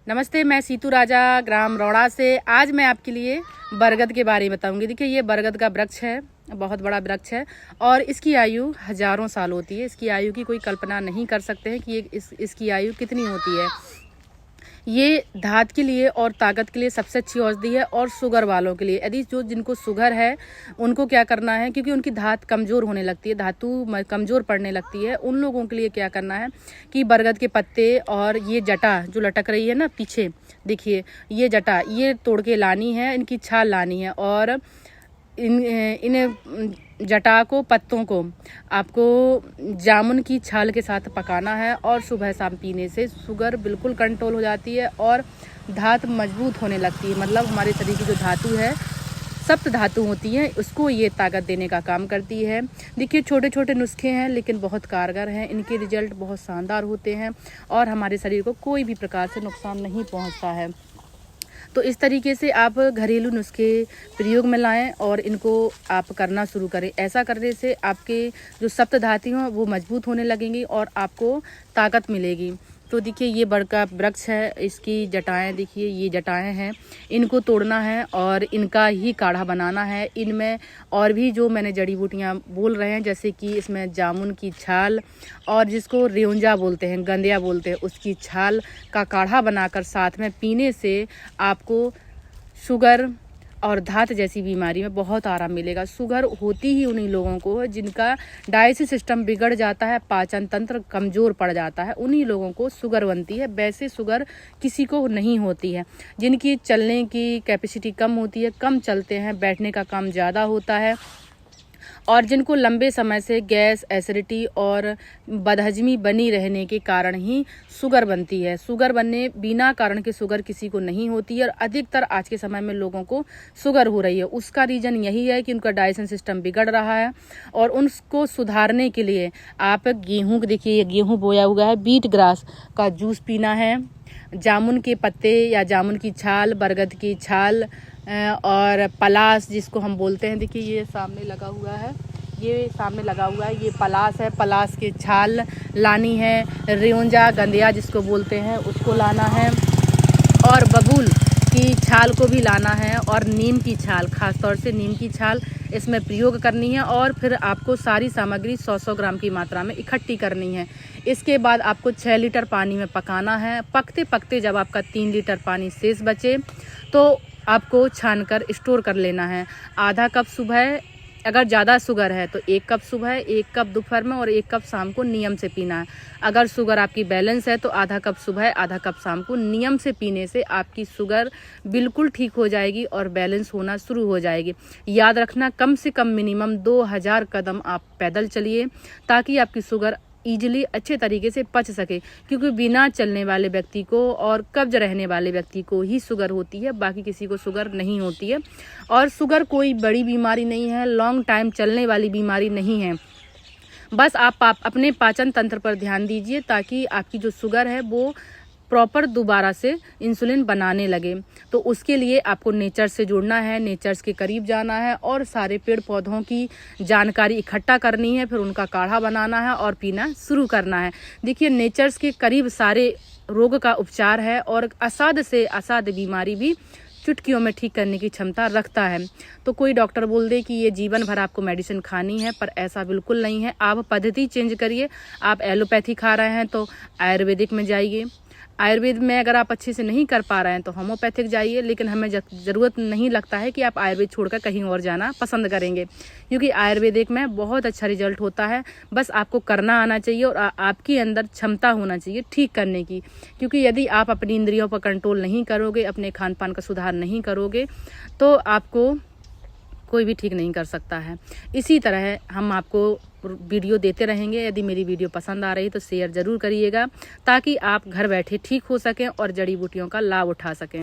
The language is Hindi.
नमस्ते, मैं सीतू राजा ग्राम रौड़ा से। आज मैं आपके लिए बरगद के बारे में बताऊंगी। देखिए, ये बरगद का वृक्ष है, बहुत बड़ा वृक्ष है और इसकी आयु हजारों साल होती है। इसकी आयु की कोई कल्पना नहीं कर सकते हैं कि इसकी आयु कितनी होती है। ये धात के लिए और ताकत के लिए सबसे अच्छी औषधि है और शुगर वालों के लिए, यदि जिनको शुगर है उनको क्या करना है, क्योंकि उनकी धात कमज़ोर होने लगती है, धातु कमज़ोर पड़ने लगती है, उन लोगों के लिए क्या करना है कि बरगद के पत्ते और ये जटा जो लटक रही है ना पीछे, देखिए ये जटा, ये तोड़ के लानी है, इनकी छाल लानी है और इन जटा को, पत्तों को आपको जामुन की छाल के साथ पकाना है और सुबह शाम पीने से शुगर बिल्कुल कंट्रोल हो जाती है और धात मजबूत होने लगती है। मतलब हमारे शरीर की जो धातु है, सप्त धातु होती है, उसको ये ताकत देने का काम करती है। देखिए, छोटे छोटे नुस्खे हैं लेकिन बहुत कारगर हैं, इनके रिजल्ट बहुत शानदार होते हैं और हमारे शरीर को कोई भी प्रकार से नुकसान नहीं पहुंचता है। तो इस तरीके से आप घरेलू नुस्खे प्रयोग में लाएं और इनको आप करना शुरू करें। ऐसा करने से आपके जो सप्त धातु हैं वो मजबूत होने लगेंगी और आपको ताकत मिलेगी। तो देखिए, ये बड़का वृक्ष है, इसकी जटाएं देखिए, ये जटाएं हैं, इनको तोड़ना है और इनका ही काढ़ा बनाना है। इनमें और भी जो मैंने जड़ी बूटियां बोल रहे हैं, जैसे कि इसमें जामुन की छाल और जिसको रेउंजा बोलते हैं, गंदिया बोलते हैं, उसकी छाल का काढ़ा बनाकर साथ में पीने से आपको शुगर और धात जैसी बीमारी में बहुत आराम मिलेगा। शुगर होती ही उन्हीं लोगों को है जिनका डाइजेस्टिव सिस्टम बिगड़ जाता है, पाचन तंत्र कमज़ोर पड़ जाता है, उन्हीं लोगों को शुगर बनती है। वैसे शुगर किसी को नहीं होती है। जिनकी चलने की कैपेसिटी कम होती है, कम चलते हैं, बैठने का काम ज़्यादा होता है और जिनको लंबे समय से गैस, एसिडिटी और बदहजमी बनी रहने के कारण ही शुगर बनती है। शुगर बनने बिना कारण के शुगर किसी को नहीं होती है और अधिकतर आज के समय में लोगों को शुगर हो रही है। उसका रीज़न यही है कि उनका डाइजेशन सिस्टम बिगड़ रहा है और उनको सुधारने के लिए आप गेहूँ, देखिए ये गेहूँ बोया हुआ है, बीट ग्रास का जूस पीना है, जामुन के पत्ते या जामुन की छाल, बरगद की छाल और पलास जिसको हम बोलते हैं, देखिए ये सामने लगा हुआ है, ये सामने लगा हुआ है, ये पलास है, पलास की छाल लानी है, रेउंजा, गंदिया जिसको बोलते हैं उसको लाना है और बबूल की छाल को भी लाना है और नीम की छाल, खासतौर से नीम की छाल इसमें प्रयोग करनी है और फिर आपको सारी सामग्री 100-100 ग्राम की मात्रा में इकट्ठी करनी है। इसके बाद आपको 6 लीटर पानी में पकाना है। पकते पकते जब आपका 3 लीटर पानी शेष बचे तो आपको छानकर स्टोर कर लेना है। आधा कप सुबह, अगर ज़्यादा शुगर है तो 1 कप सुबह, 1 कप दोपहर में और 1 कप शाम को नियम से पीना है। अगर शुगर आपकी बैलेंस है तो आधा कप सुबह, आधा कप शाम को नियम से पीने से आपकी शुगर बिल्कुल ठीक हो जाएगी और बैलेंस होना शुरू हो जाएगी। याद रखना, कम से कम मिनिमम 2000 कदम आप पैदल चलिए ताकि आपकी शुगर ईजिली अच्छे तरीके से पच सके, क्योंकि बिना चलने वाले व्यक्ति को और कब्ज रहने वाले व्यक्ति को ही शुगर होती है, बाकी किसी को शुगर नहीं होती है। और शुगर कोई बड़ी बीमारी नहीं है, लॉन्ग टाइम चलने वाली बीमारी नहीं है। बस आप अपने पाचन तंत्र पर ध्यान दीजिए ताकि आपकी जो शुगर है वो प्रॉपर दोबारा से इंसुलिन बनाने लगे। तो उसके लिए आपको नेचर से जुड़ना है, नेचर्स के करीब जाना है और सारे पेड़ पौधों की जानकारी इकट्ठा करनी है, फिर उनका काढ़ा बनाना है और पीना शुरू करना है। देखिए, नेचर्स के करीब सारे रोग का उपचार है और असाध्य से असाध्य बीमारी भी चुटकियों में ठीक करने की क्षमता रखता है। तो कोई डॉक्टर बोल दे कि ये जीवन भर आपको मेडिसिन खानी है, पर ऐसा बिल्कुल नहीं है। आप पद्धति चेंज करिए। आप एलोपैथी खा रहे हैं तो आयुर्वेदिक में जाइए, आयुर्वेद में अगर आप अच्छे से नहीं कर पा रहे हैं तो होम्योपैथिक जाइए, लेकिन हमें ज़रूरत नहीं लगता है कि आप आयुर्वेद छोड़कर कहीं और जाना पसंद करेंगे, क्योंकि आयुर्वेदिक में बहुत अच्छा रिजल्ट होता है। बस आपको करना आना चाहिए और आपके अंदर क्षमता होना चाहिए ठीक करने की, क्योंकि यदि आप अपनी इंद्रियों पर कंट्रोल नहीं करोगे, अपने खान पान का सुधार नहीं करोगे तो आपको कोई भी ठीक नहीं कर सकता है। इसी तरह हम आपको वीडियो देते रहेंगे। यदि मेरी वीडियो पसंद आ रही तो शेयर ज़रूर करिएगा ताकि आप घर बैठे ठीक हो सकें और जड़ी बूटियों का लाभ उठा सकें।